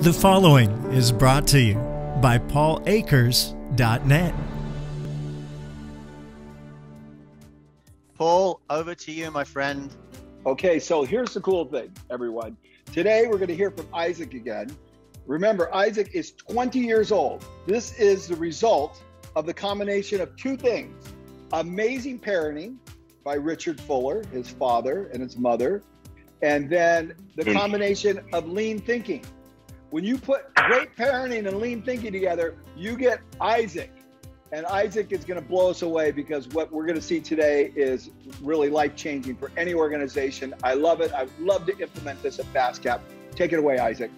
The following is brought to you by PaulAkers.net. Paul, over to you, my friend. Okay, so here's the cool thing, everyone. Today, we're going to hear from Isaac again. Remember, Isaac is 20 years old. This is the result of the combination of two things. Amazing Parenting by Richard Fuller, his father and his mother, and then the combination of lean thinking. When you put great parenting and lean thinking together, you get Isaac. And Isaac is going to blow us away because what we're going to see today is really life-changing for any organization. I love it. I'd love to implement this at FastCap. Take it away, Isaac.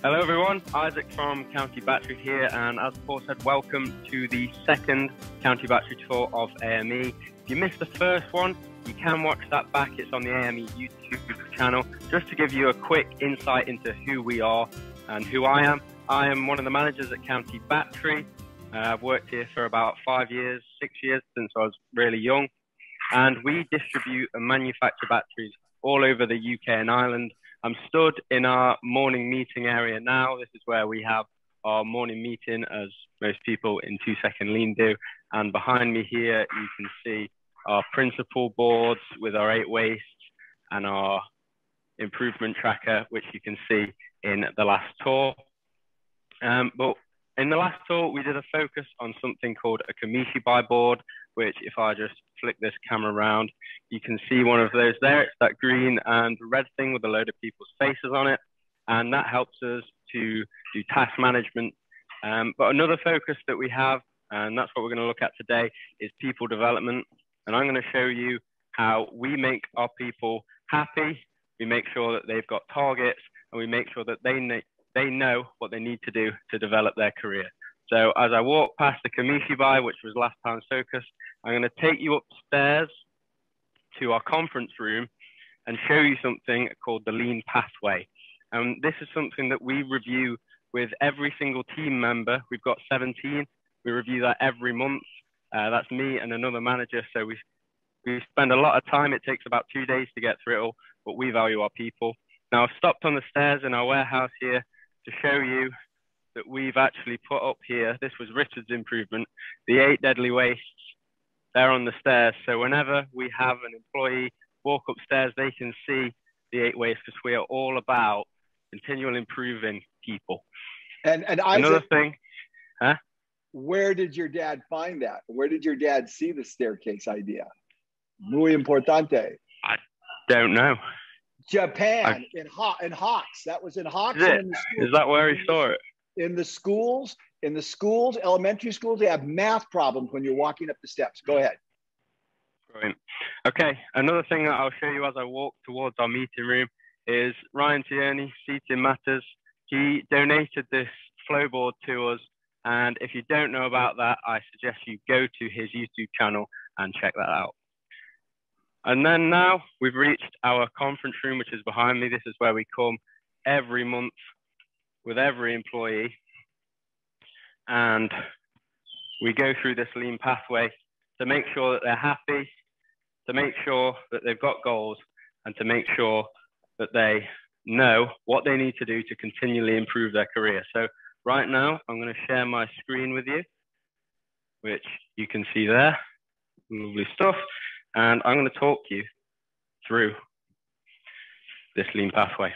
Hello, everyone. Isaac from County Battery here. And as Paul said, welcome to the second County Battery tour of AME. If you missed the first one, you can watch that back. It's on the AME YouTube channel. Just to give you a quick insight into who we are and who I am. I am one of the managers at County Battery. I've worked here for about 5 years, 6 years, since I was really young. And we distribute and manufacture batteries all over the UK and Ireland. I'm stood in our morning meeting area now. This is where we have our morning meeting, as most people in 2-second lean do. And behind me here, you can see our principal boards with our 8 wastes and our improvement tracker, which you can see in the last tour. But in the last tour, we did a focus on something called a Kamishi buy board, which if I just flick this camera around, you can see one of those there. It's that green and red thing with a load of people's faces on it. And that helps us to do task management. But another focus that we have, and that's what we're going to look at today, is people development. And I'm going to show you how we make our people happy. We make sure that they've got targets, and we make sure that they know what they need to do to develop their career. So as I walk past the Kamishi buy, which was last time's focus, I'm going to take you upstairs to our conference room and show you something called the Lean Pathway. And this is something that we review with every single team member. We've got 17. We review that every month. That's me and another manager. So we spend a lot of time. It takes about 2 days to get through it all, but we value our people. Now, I've stopped on the stairs in our warehouse here to show you that we've actually put up here, this was Richard's improvement, the 8 deadly wastes. They're on the stairs. So whenever we have an employee walk upstairs, they can see the 8 wastes, because we are all about continual improving people. And Isaac, another thing, where did your dad find that? Where did your dad see the staircase idea? Muy importante. I don't know. Japan, in Hawks. That was in Hawks. Is that where he saw it? In the schools, elementary schools, they have math problems when you're walking up the steps. Go ahead. Brilliant. Okay, another thing that I'll show you as I walk towards our meeting room is Ryan Tierney, Seating Matters. He donated this flowboard to us. And if you don't know about that, I suggest you go to his YouTube channel and check that out. And then now we've reached our conference room, which is behind me. This is where we come every month with every employee. And we go through this lean pathway to make sure that they're happy, to make sure that they've got goals, and to make sure that they know what they need to do to continually improve their career. So right now, I'm going to share my screen with you, which you can see there. Lovely stuff. And I'm going to talk you through this lean pathway.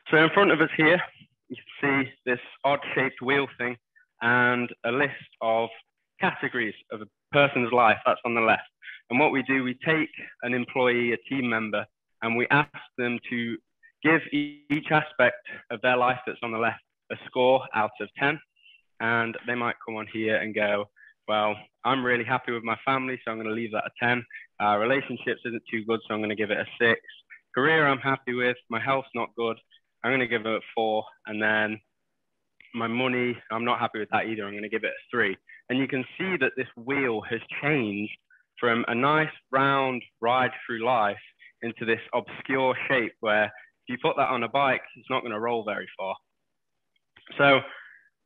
So in front of us here, you can see this odd-shaped wheel thing and a list of categories of a person's life. That's on the left. And what we do, we take an employee, a team member, and we ask them to give each aspect of their life that's on the left a score out of 10. And they might come on here and go, well, I'm really happy with my family, so I'm going to leave that a 10. Relationships isn't too good, so I'm going to give it a 6. Career I'm happy with. My health's not good. I'm going to give it a 4. And then my money, I'm not happy with that either. I'm going to give it a 3. And you can see that this wheel has changed from a nice round ride through life into this obscure shape where if you put that on a bike, it's not going to roll very far. So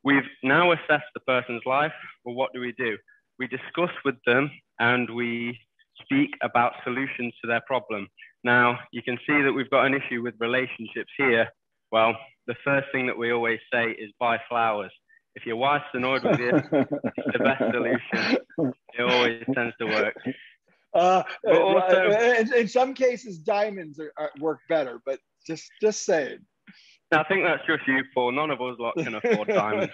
we've now assessed the person's life. Well, what do? We discuss with them and we speak about solutions to their problem. Now, you can see that we've got an issue with relationships here. Well, the first thing that we always say is buy flowers. If your wife's annoyed with you, it's the best solution. It always tends to work. But also, in some cases, diamonds work better. But just saying. I think that's just you, Paul. None of us lot can afford diamonds.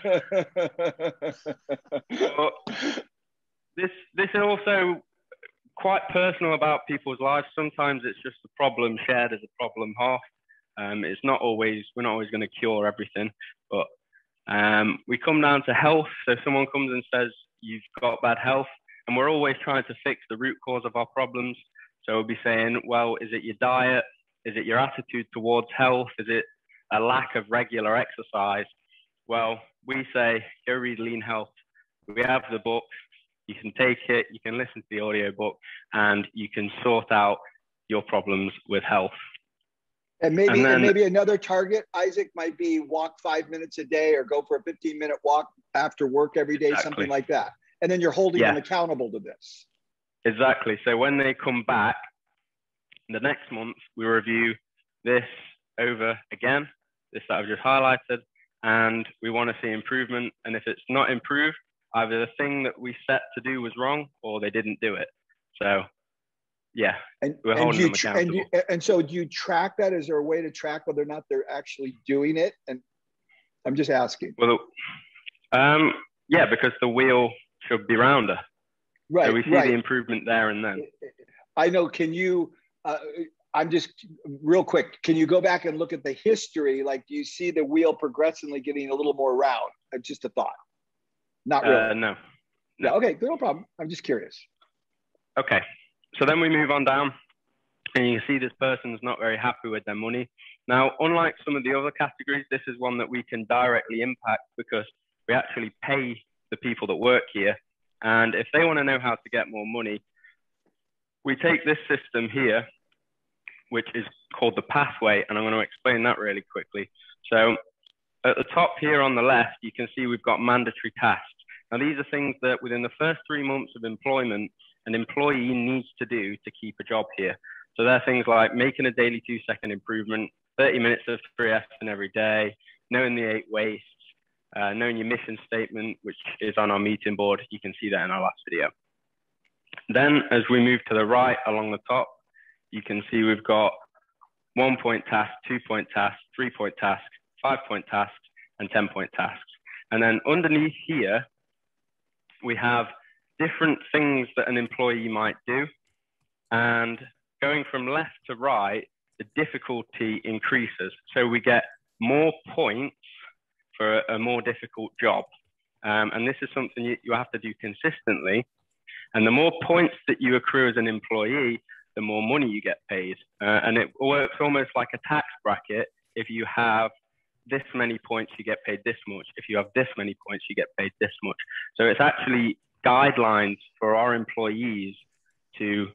But this is also quite personal about people's lives. Sometimes it's just a problem shared as a problem half. We're not always going to cure everything, but we come down to health. So someone comes and says you've got bad health, and we're always trying to fix the root cause of our problems. So we'll be saying, well, is it your diet? Is it your attitude towards health? Is it a lack of regular exercise? Well, we say, go read Lean Health. We have the book. You can take it, you can listen to the audio book, and you can sort out your problems with health. And maybe another target, Isaac, might be walk 5 minutes a day or go for a 15-minute walk after work every day, something like that. And then you're holding them accountable to this. Exactly. So when they come back, the next month, we review this over again, this that I've just highlighted, and we want to see improvement. And if it's not improved, either the thing that we set to do was wrong or they didn't do it. So, yeah, we're holding them accountable. And so do you track that? Is there a way to track whether or not they're actually doing it? And I'm just asking. Well, yeah, because the wheel should be rounder. Right. So we see the improvement there and then. I know. Can you, I'm just real quick, can you go back and look at the history? Like, do you see the wheel progressively getting a little more round? Just a thought. Not really. No. Yeah. Okay. No problem. I'm just curious. Okay. So then we move on down, and you see this person's not very happy with their money. Now, unlike some of the other categories, this is one that we can directly impact because we actually pay the people that work here. And if they want to know how to get more money, we take this system here, which is called the pathway, and I'm going to explain that really quickly. So at the top here on the left, you can see we've got mandatory tasks. Now, these are things that within the first 3 months of employment, an employee needs to do to keep a job here. So they're things like making a daily 2-second improvement, 30 minutes of free action every day, knowing the 8 wastes, knowing your mission statement, which is on our meeting board. You can see that in our last video. Then as we move to the right along the top, you can see we've got 1-point tasks, 2-point tasks, 3-point tasks, 5-point tasks, and 10-point tasks. And then underneath here, we have different things that an employee might do. And going from left to right, the difficulty increases. So we get more points for a more difficult job. And this is something you have to do consistently. And the more points that you accrue as an employee, the more money you get paid. And it works almost like a tax bracket. If you have this many points, you get paid this much. If you have this many points, you get paid this much. So it's actually guidelines for our employees to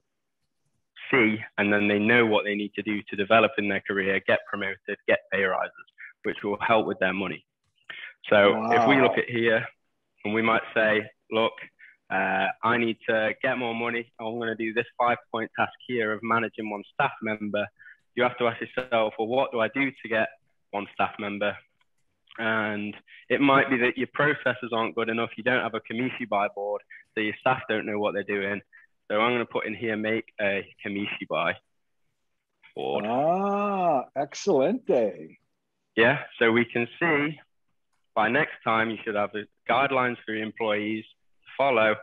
see, and then they know what they need to do to develop in their career, get promoted, get pay rises, which will help with their money. So if we look at here, and we might say, look, I need to get more money. I'm going to do this 5-point task here of managing 1 staff member. You have to ask yourself, well, what do I do to get 1 staff member? And it might be that your processes aren't good enough. You don't have a Kamishi-Buy board, so your staff don't know what they're doing. So I'm going to put in here, make a Kamishi-Buy board. Excelente. Yeah, so we can see by next time you should have the guidelines for your employees to follow.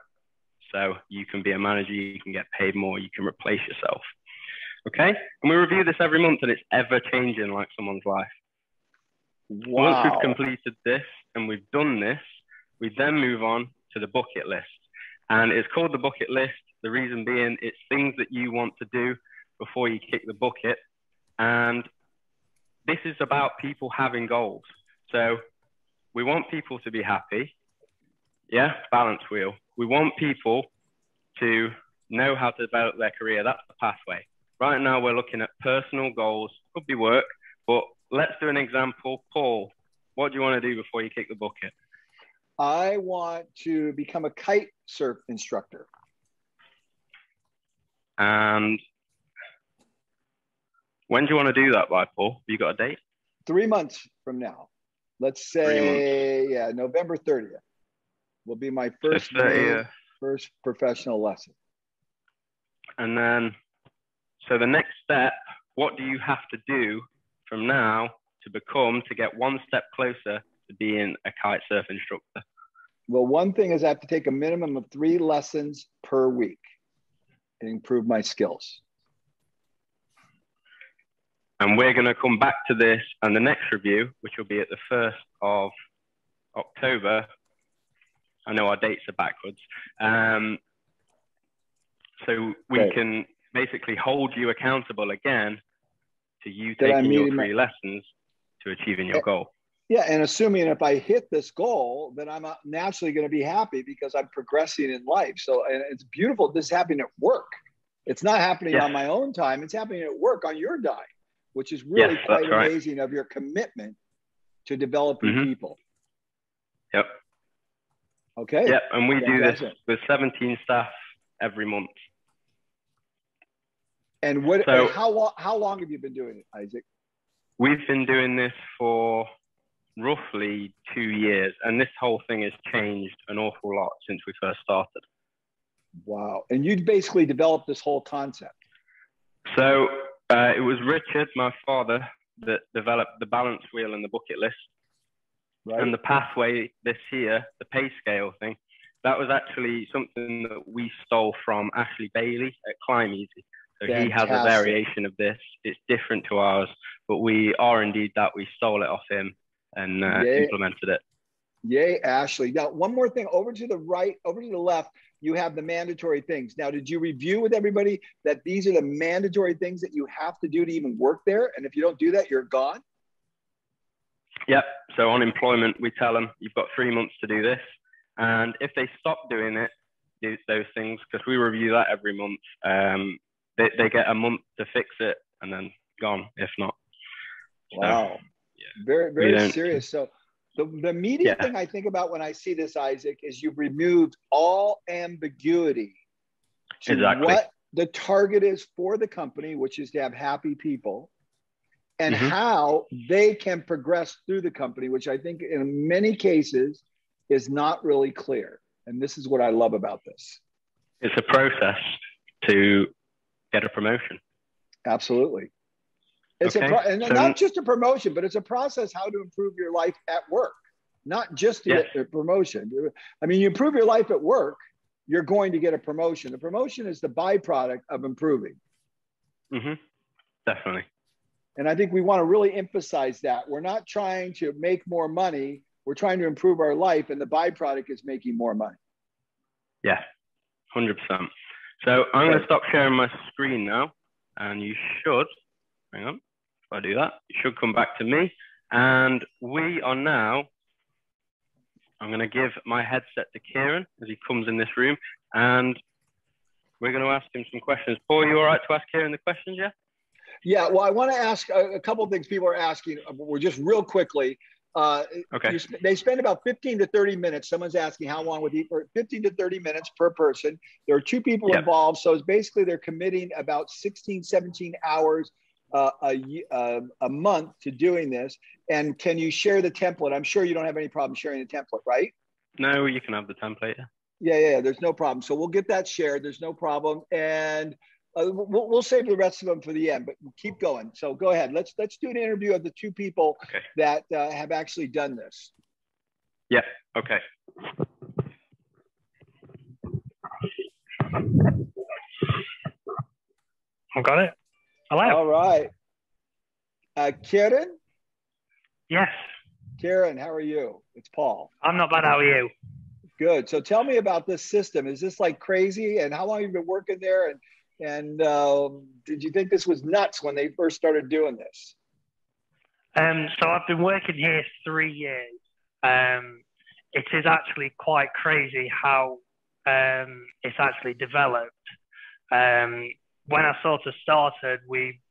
So you can be a manager, you can get paid more, you can replace yourself. Okay, and we review this every month, and it's ever changing like someone's life. Wow. Once we've completed this and we've done this, we then move on to the bucket list. And it's called the bucket list. The reason being, it's things that you want to do before you kick the bucket. And this is about people having goals. So we want people to be happy. Yeah, balance wheel. We want people to know how to develop their career. That's the pathway. Right now, we're looking at personal goals. Could be work, but let's do an example. Paul, what do you want to do before you kick the bucket? I want to become a kite surf instructor. And when do you want to do that by, Paul? Have you got a date? 3 months from now. Let's say, yeah, November 30th will be my first professional lesson. And then, so the next step, what do you have to do from now to get one step closer to being a kite surf instructor? Well, one thing is I have to take a minimum of 3 lessons per week and improve my skills. And we're going to come back to this and the next review, which will be at the 1st of October. I know our dates are backwards. So we can basically hold you accountable again to you taking your 3 lessons to achieving your goal. Yeah, and assuming if I hit this goal, then I'm naturally going to be happy because I'm progressing in life. So, and it's beautiful. This is happening at work. It's not happening on my own time. It's happening at work on your dime, which is really quite amazing of your commitment to developing people. Yep. Okay. Yep, and we do this with 17 staff every month. And how long have you been doing it, Isaac? We've been doing this for roughly 2 years, and this whole thing has changed an awful lot since we first started. Wow. And you basically developed this whole concept. So it was Richard, my father, that developed the balance wheel and the bucket list. Right. And the pathway this year, the pay scale thing, that was actually something that we stole from Ashley Bailey at Climb Easy. So he has a variation of this. It's different to ours, but we are indeed that. We stole it off him and implemented it. Yay, Ashley. Now, one more thing, over to the right, over to the left, you have the mandatory things. Now, did you review with everybody that these are the mandatory things that you have to do to even work there? And if you don't do that, you're gone? Yep. So on employment, we tell them you've got 3 months to do this. And if they stop doing those things, because we review that every month, they get a month to fix it and then gone, if not. Wow. So, very, very serious. So the immediate thing I think about when I see this, Isaac, is you've removed all ambiguity to what the target is for the company, which is to have happy people, and how they can progress through the company, which I think in many cases is not really clear. And this is what I love about this. It's a process to get a promotion. Absolutely. It's not just a promotion, but it's a process how to improve your life at work, not just to get a promotion. I mean, you improve your life at work, you're going to get a promotion. The promotion is the byproduct of improving. Definitely. And I think we want to really emphasize that. We're not trying to make more money. We're trying to improve our life, and the byproduct is making more money. Yeah, 100%. So I'm going to stop sharing my screen now, and you should, hang on, if I do that, you should come back to me. And we are now, I'm going to give my headset to Kieran as he comes in this room, and we're going to ask him some questions. Paul, are you all right to ask Kieran the questions, yeah? Yeah, well, I want to ask a couple of things people are asking. We're just real quickly. They spend about 15 to 30 minutes. Someone's asking how long would he for 15 to 30 minutes per person. There are 2 people involved. So it's basically they're committing about 16, 17 hours a month to doing this. And can you share the template? I'm sure you don't have any problem sharing the template, right? No, you can have the template. Yeah, there's no problem. So we'll get that shared. There's no problem. And we'll save the rest of them for the end, but keep going. So go ahead. Let's do an interview of the 2 people that have actually done this. Yeah. Okay. I got it. Hello. All right. Kieran? Yes. Kieran, how are you? It's Paul. I'm not bad. How are you? Good. So tell me about this system. Is this like crazy? And how long have you been working there? And did you think this was nuts when they first started doing this? So I've been working here 3 years. It is actually quite crazy how it's actually developed. When I sort of started, we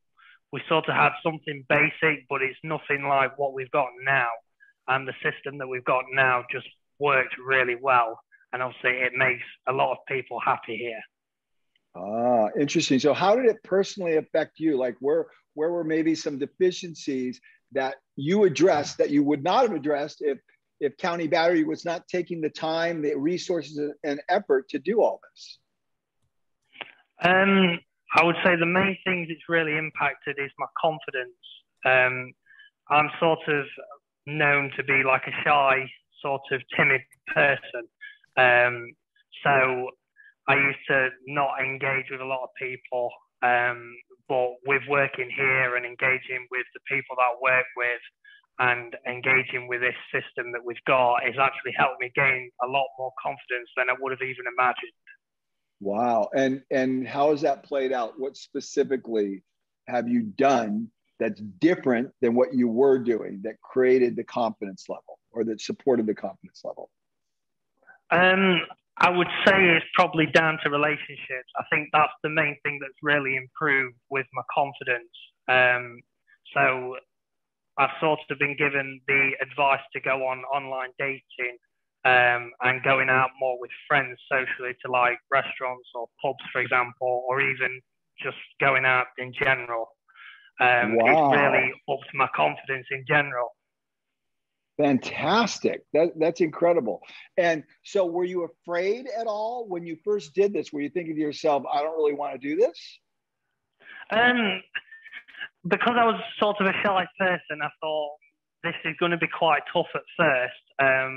sort of had something basic, but it's nothing like what we've got now. And the system that we've got now just worked really well. And obviously it makes a lot of people happy here. Ah, interesting. So how did it personally affect you? Like where were maybe some deficiencies that you addressed that you would not have addressed if County Battery was not taking the time, the resources, and effort to do all this? I would say the main things it's really impacted is my confidence. I'm sort of known to be like a shy, sort of timid person. So I used to not engage with a lot of people. But with working here and engaging with the people that I work with and engaging with this system that we've got, it's actually helped me gain a lot more confidence than I would have even imagined. Wow. And how has that played out? What specifically have you done that's different than what you were doing that created the confidence level or that supported the confidence level? I would say it's probably down to relationships. I think that's the main thing that's really improved with my confidence. So I've sort of been given the advice to go on online dating and going out more with friends socially to like restaurants or pubs, for example, or even just going out in general. Wow. It's really upped my confidence in general. Fantastic. That's incredible. And so were you afraid at all when you first did this? Were you thinking to yourself, I don't really want to do this? Because I was sort of a shy person, I thought this is going to be quite tough at first.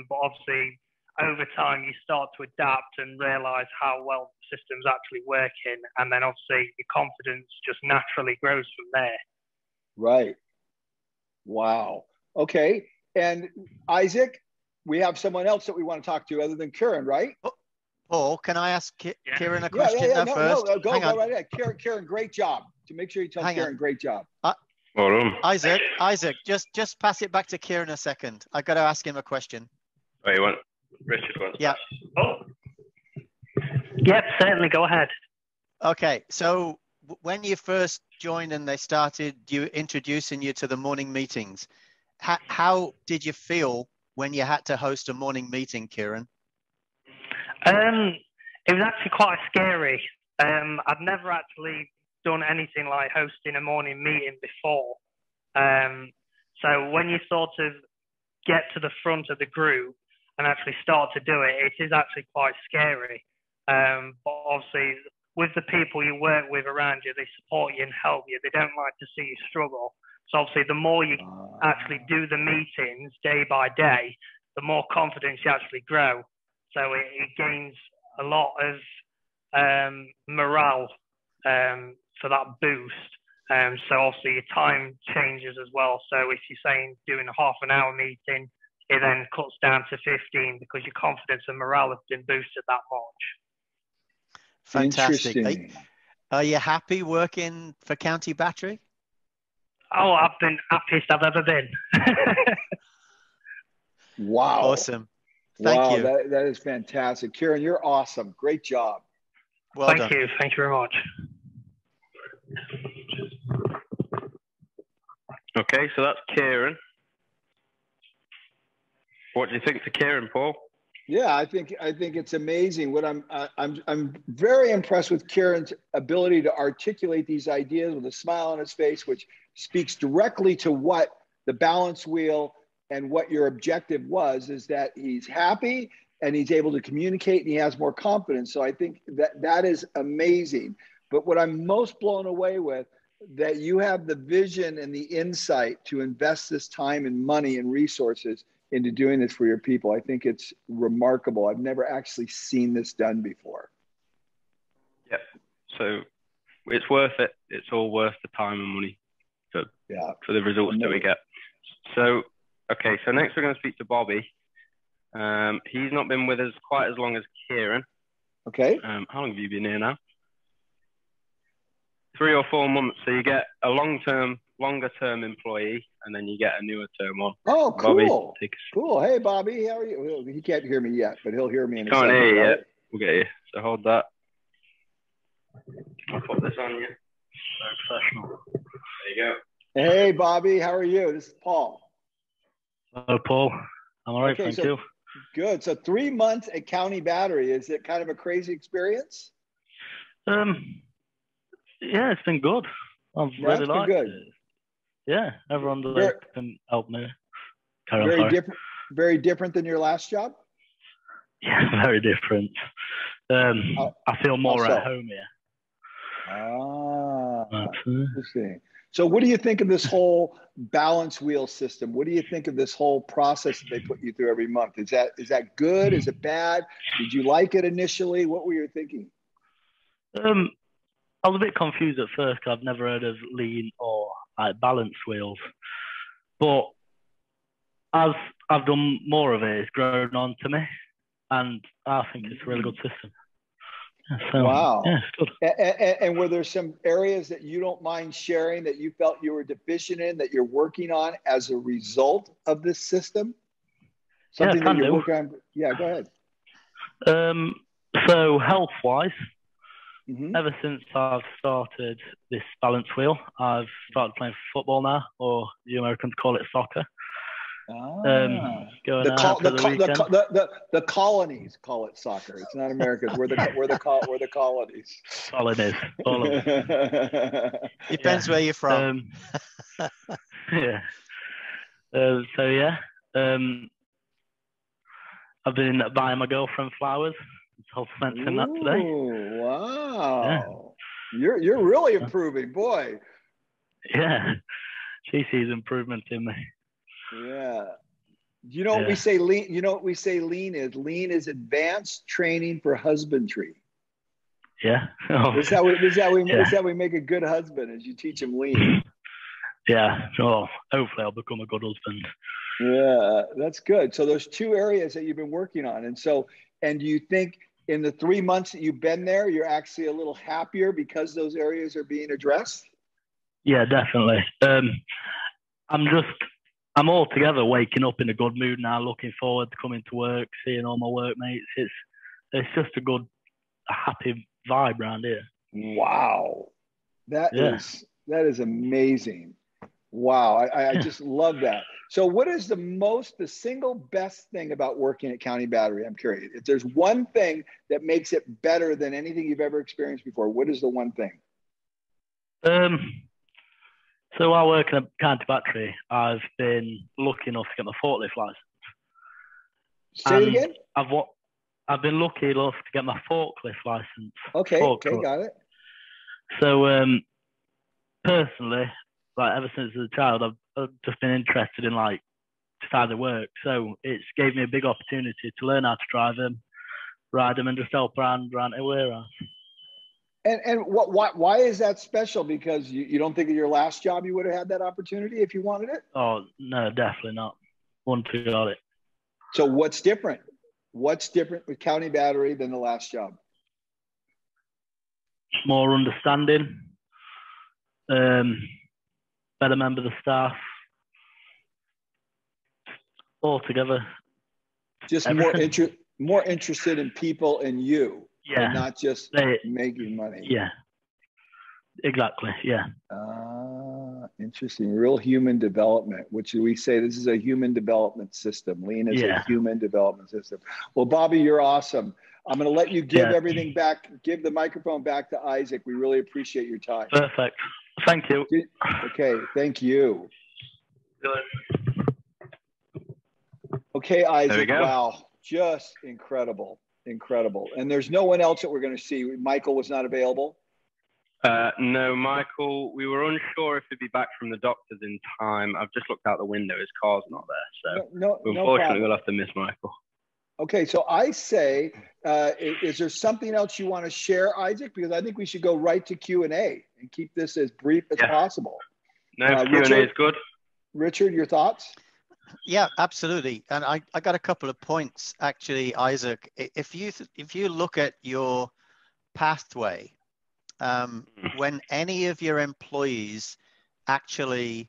But obviously, over time, you start to adapt and realize how well the system's actually working. And then obviously, your confidence just naturally grows from there. Right. Wow. Okay. And Isaac, we have someone else that we want to talk to other than Kieran, right? Paul, can I ask Kieran a question first? No, go right ahead. Kieran, great job. To make sure you tell Kieran, great job. Isaac, just pass it back to Kieran a second. I got to ask him a question. Oh, you want Richard wants? Yeah. Oh. Yep, certainly. Go ahead. Okay, so when you first joined and they started introducing you to the morning meetings, how did you feel when you had to host a morning meeting, Kieran? It was actually quite scary. I've never actually done anything like hosting a morning meeting before. So when you sort of get to the front of the group and actually start to do it, it is actually quite scary. But obviously, with the people you work with around you, they support you and help you. They don't like to see you struggle. So obviously, the more you actually do the meetings day by day, the more confidence you actually grow. So it gains a lot of morale for that boost. So obviously, your time changes as well. So if you're saying doing a half an hour meeting, it then cuts down to 15 because your confidence and morale have been boosted that much. Fantastic. Are you happy working for County Battery? Oh, I've been happiest I've ever been. Wow. Awesome. Thank you. That is fantastic. Kieran, you're awesome. Great job. Well Thank done. you. Thank you very much. Okay, so that's Kieran. What do you think to Kieran, Paul? Yeah, I think it's amazing. What I'm very impressed with Kieran's ability to articulate these ideas with a smile on his face, which speaks directly to what the balance wheel and what your objective was, is that he's happy and he's able to communicate and he has more confidence. So I think that is amazing. But what I'm most blown away with, that you have the vision and the insight to invest this time and money and resources into doing this for your people. I think it's remarkable. I've never actually seen this done before. Yep. So it's worth it. It's all worth the time and money for the results that we get. So, okay. So next we're going to speak to Bobby. He's not been with us quite as long as Kieran. Okay. How long have you been here now? 3 or 4 months. So you get a longer term employee, and then you get a newer term one. Oh, cool. Bobby, cool. Hey, Bobby, how are you? He can't hear me yet, but he'll hear me in a second. Can't hear you right? yet. We'll get you. So hold that. I'll put this on you. So professional. There you go. Hey, Bobby, how are you? This is Paul. Hello, Paul. I'm all right, Okay, thank you. Good. So 3 months at County Battery. Is it kind of a crazy experience? Yeah, it's been good. I've really liked it. Yeah, everyone Very, can help me. Carry on, very different than your last job? Yeah, very different. I feel more at home here. Interesting. So what do you think of this whole balance wheel system? What do you think of this whole process that they put you through every month? Is that good? Is it bad? Did you like it initially? What were you thinking? I was a bit confused at first because I've never heard of lean or balance wheels. But as I've done more of it, it's grown on to me. And I think it's a really good system. So, wow. Yeah, it's good. And were there some areas that you don't mind sharing that you felt you were deficient in that you're working on as a result of this system? Something that you're working on? Yeah, go ahead. So health-wise, ever since I've started this balance wheel, I've started playing football now, or you Americans call it soccer. The colonies call it soccer. It's not Americans. We're the colonies. Colonies. Depends where you're from. Yeah. I've been buying my girlfriend flowers. Mention that today. Wow. Yeah. You're really improving, boy. Yeah. She sees improvement in me. Yeah. You know what we say lean? You know what we say lean is? Lean is advanced training for husbandry. Yeah. This is how we make a good husband, as you teach him lean. Yeah. Well, hopefully I'll become a good husband. Yeah, that's good. So there's two areas that you've been working on. And do you think in the 3 months that you've been there, you're actually a little happier because those areas are being addressed? Yeah, definitely. I'm altogether waking up in a good mood now, looking forward to coming to work, seeing all my workmates. It's just a happy vibe around here. Wow. That is amazing. Wow. I just love that. So what is the single best thing about working at County Battery? I'm curious. If there's one thing that makes it better than anything you've ever experienced before, what is the one thing? So while working at County Battery, I've been lucky enough to get my forklift license. Say it again? I've been lucky enough to get my forklift license. Okay, got it. So personally, ever since as a child, I've just been interested in just how they work. So it's gave me a big opportunity to learn how to drive them, ride them, and just help around a warehouse. And why is that special? Because you don't think at your last job you would have had that opportunity if you wanted it? Oh, no, definitely not. Once we got it. So what's different? What's different with County Battery than the last job? More understanding, better member of the staff, altogether. Just more interested in people and you. Yeah. And not just making money. Yeah. Exactly. Yeah. Interesting. Real human development, which we say this is a human development system. Lean is a human development system. Well, Bobby, you're awesome. I'm going to let you give everything back, give the microphone back to Isaac. We really appreciate your time. Perfect. Thank you. Okay. Thank you. Good. Okay, Isaac. Wow. Just incredible. Incredible. And there's no one else that we're going to see. Michael was not available? No, Michael, we were unsure if he'd be back from the doctors in time. I've just looked out the window. His car's not there. So unfortunately, we'll have to miss Michael. Okay, so I say, is there something else you want to share, Isaac? Because I think we should go right to Q&A and keep this as brief as possible. No, Q&A is good. Richard, your thoughts? Yeah, absolutely. And I got a couple of points, actually, Isaac. If you look at your pathway, when any of your employees actually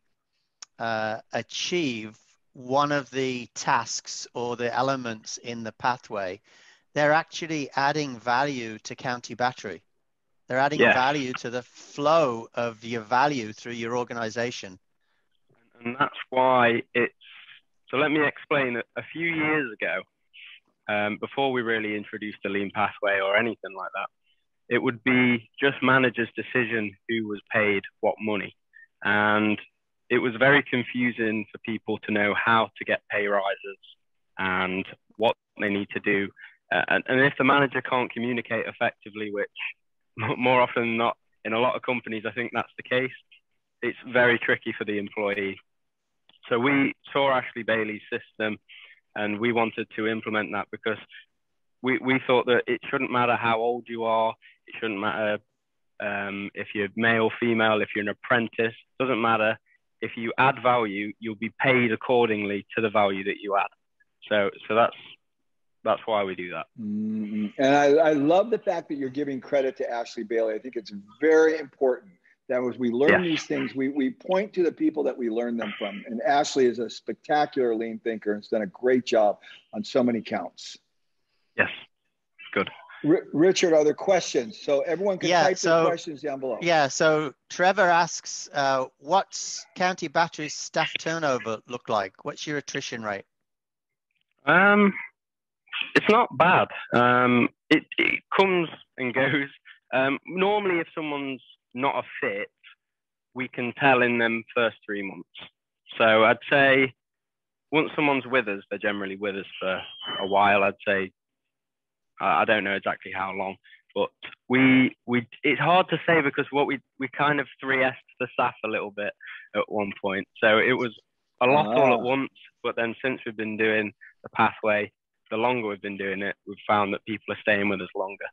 achieve one of the tasks or the elements in the pathway, they're actually adding value to County Battery. They're adding value to the flow of your value through your organization. And that's why so let me explain. A few years ago, before we really introduced the lean pathway or anything like that, it would be just managers' decision who was paid what money. And it was very confusing for people to know how to get pay rises and what they need to do. And if the manager can't communicate effectively, which more often than not, in a lot of companies, I think that's the case, it's very tricky for the employee. So we saw Ashley Bailey's system and we wanted to implement that because we thought that it shouldn't matter how old you are. It shouldn't matter if you're male, female, if you're an apprentice, doesn't matter. If you add value, you'll be paid accordingly to the value that you add. So that's why we do that. Mm-hmm. And I love the fact that you're giving credit to Ashley Bailey. I think it's very important that as we learn these things, we point to the people that we learn them from. And Ashley is a spectacular lean thinker and has done a great job on so many counts. Yes, good. Richard, are there questions? So everyone can type their questions down below. Yeah, so Trevor asks, what's County Battery's staff turnover look like? What's your attrition rate? It's not bad. It comes and goes. Normally, if someone's not a fit, we can tell in them first 3 months. So I'd say once someone's with us, they're generally with us for a while. I'd say, I don't know exactly how long, but it's hard to say because we kind of 3S'd the staff a little bit at one point. So it was a lot all at once, but then since we've been doing the pathway, the longer we've been doing it, we've found that people are staying with us longer.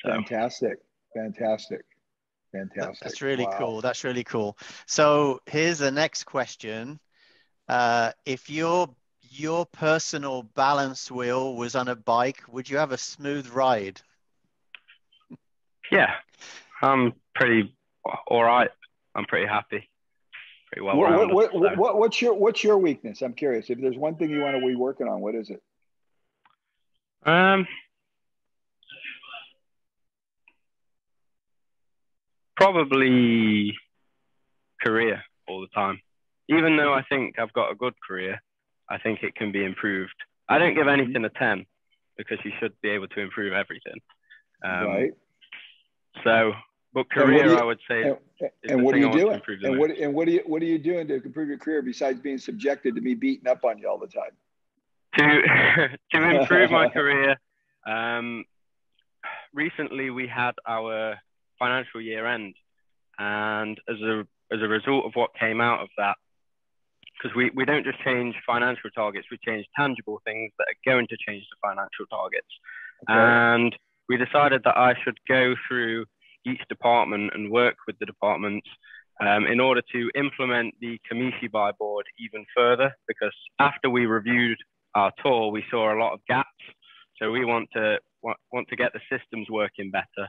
So. Fantastic. That's really cool. That's really cool. So here's the next question. If your personal balance wheel was on a bike, would you have a smooth ride? Yeah, I'm pretty all right. I'm pretty happy. Pretty well rounded. What's your weakness? I'm curious. If there's one thing you want to be working on, what is it? Probably career all the time. Even though I think I've got a good career, I think it can be improved. I don't give anything a 10 because you should be able to improve everything. Right. So, but career, I would say. And what are you doing? And what are you doing to improve your career besides being subjected to me beating up on you all the time? To improve my career, recently we had our financial year end, and as a result of what came out of that, because we don't just change financial targets, we change tangible things that are going to change the financial targets. Okay. And we decided that I should go through each department and work with the departments in order to implement the Kamishi buy board even further, because after we reviewed our tour, we saw a lot of gaps. So we want to get the systems working better.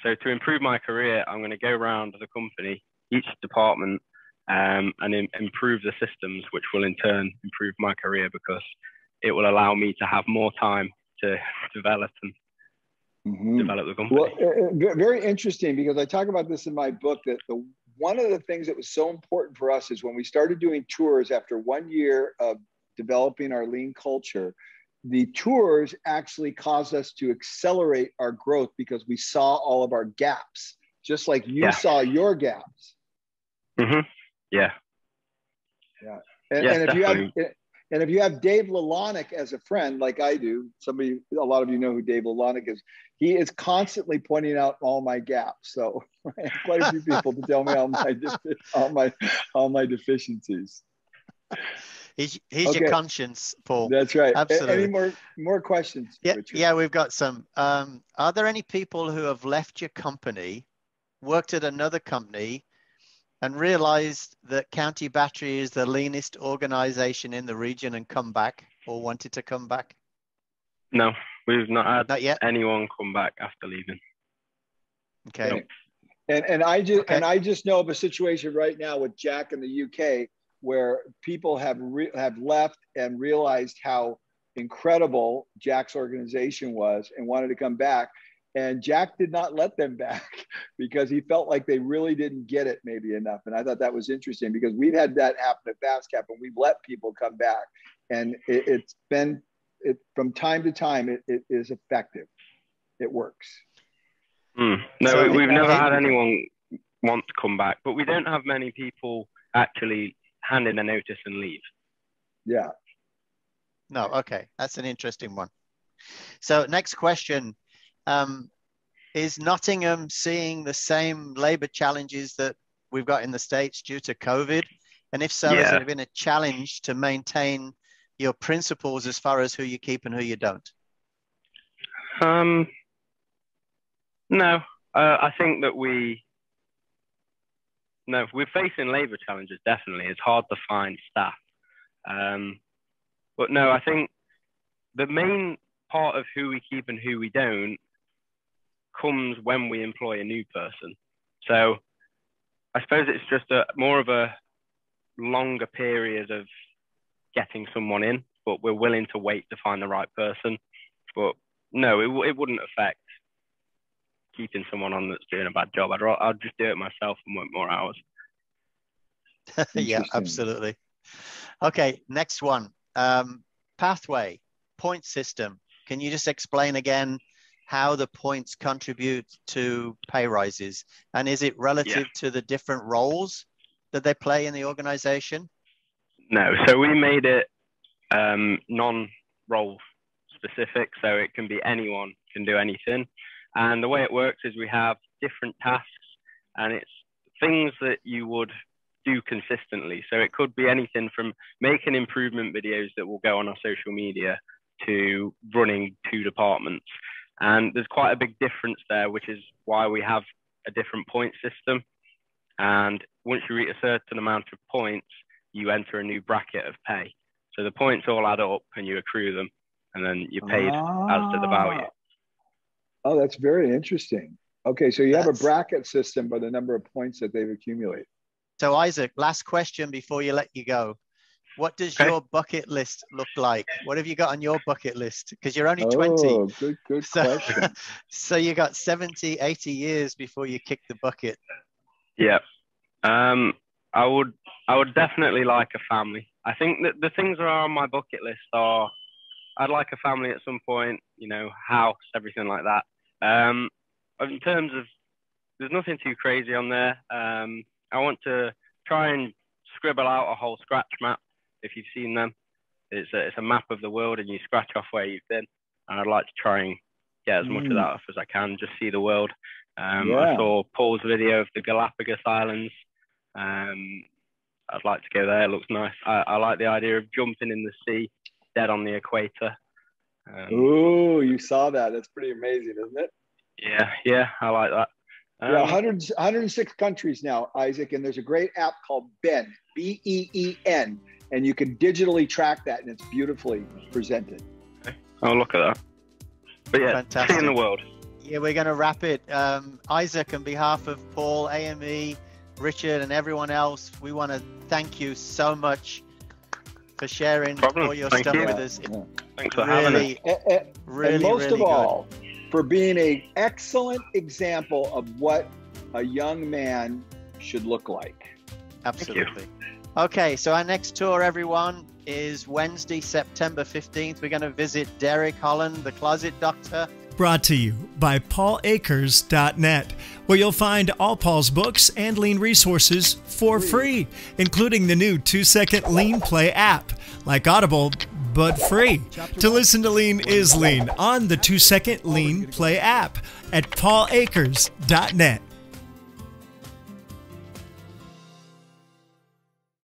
So to improve my career, I'm going to go around the company, each department, and improve the systems, which will in turn improve my career because it will allow me to have more time to develop and develop the company. Well, very interesting, because I talk about this in my book, that one of the things that was so important for us is when we started doing tours after 1 year of developing our lean culture, the tours actually caused us to accelerate our growth because we saw all of our gaps, just like you saw your gaps. Yeah. And if you have Dave Lalonic as a friend, like I do, a lot of you know who Dave Lalonic is. He is constantly pointing out all my gaps. So I have quite a few people to tell me all my deficiencies. He's your conscience, Paul. That's right. Absolutely. Any more questions? Yeah, Richard? yeah, we've got some. Are there any people who have left your company, worked at another company, and realized that County Battery is the leanest organization in the region and come back, or wanted to come back? No, we've not had anyone come back after leaving. Okay. Nope. And I just know of a situation right now with Jack in the UK where people have left and realized how incredible Jack's organization was and wanted to come back. And Jack did not let them back because he felt like they really didn't get it maybe enough. And I thought that was interesting because we've had that happen at FastCap and we've let people come back. And it's been from time to time, it is effective. It works. No, we've never had anyone want to come back, but we don't have many people actually hand in a notice and leave. Yeah. No, okay. That's an interesting one. So next question. Is Nottingham seeing the same labor challenges that we've got in the States due to COVID? And if so, has it been a challenge to maintain your principles as far as who you keep and who you don't? No, I think that we're facing labor challenges, definitely. It's hard to find staff. But no, I think the main part of who we keep and who we don't comes when we employ a new person. So I suppose it's just more of a longer period of getting someone in, but we're willing to wait to find the right person. But no, it wouldn't affect keeping someone on that's doing a bad job. I'd just do it myself and work more hours. Yeah, absolutely. Okay, next one. Pathway, point system. Can you just explain again how the points contribute to pay rises? And is it relative to the different roles that they play in the organization? No, so we made it non-role specific, so it can be anyone can do anything. And the way it works is we have different tasks, and it's things that you would do consistently. So it could be anything from making improvement videos that will go on our social media to running 2 departments. And there's quite a big difference there, which is why we have a different point system. And once you reach a certain amount of points, you enter a new bracket of pay. So the points all add up and you accrue them, and then you're paid as to the value. Oh, that's very interesting. Okay, so you have a bracket system by the number of points that they've accumulated. So Isaac, last question before you let you go. What does your bucket list look like? What have you got on your bucket list? Because you're only 20. Oh, good question. So you got 70, 80 years before you kick the bucket. Yeah. I would definitely like a family. I think that the things that are on my bucket list are, I'd like a family at some point, you know, house, everything like that. In terms of, there's nothing too crazy on there. I want to try and scribble out a whole scratch map, if you've seen them. It's a map of the world, and you scratch off where you've been. And I'd like to try and get as much of that off as I can, just see the world. I saw Paul's video of the Galapagos Islands. I'd like to go there. It looks nice. I like the idea of jumping in the sea, dead on the equator. Oh, you saw that. That's pretty amazing, isn't it? Yeah, I like that. 106 countries now, Isaac, and there's a great app called Ben, BEEN, and you can digitally track that, and it's beautifully presented. Okay. I'll look at that. But yeah, fantastic. Seeing the world. Yeah, we're going to wrap it. Isaac, on behalf of Paul, AME, Richard, and everyone else, we want to thank you so much for sharing all your stuff with us. Thanks for having us. And most of all, for being an excellent example of what a young man should look like. Absolutely. Okay, so our next tour, everyone, is Wednesday, September 15th. We're going to visit Derek Holland, the Closet Doctor. Brought to you by paulakers.net, where you'll find all Paul's books and lean resources for free, including the new 2-second lean play app, like Audible, but free. To listen to Lean is Lean on the 2-second lean play app at paulakers.net.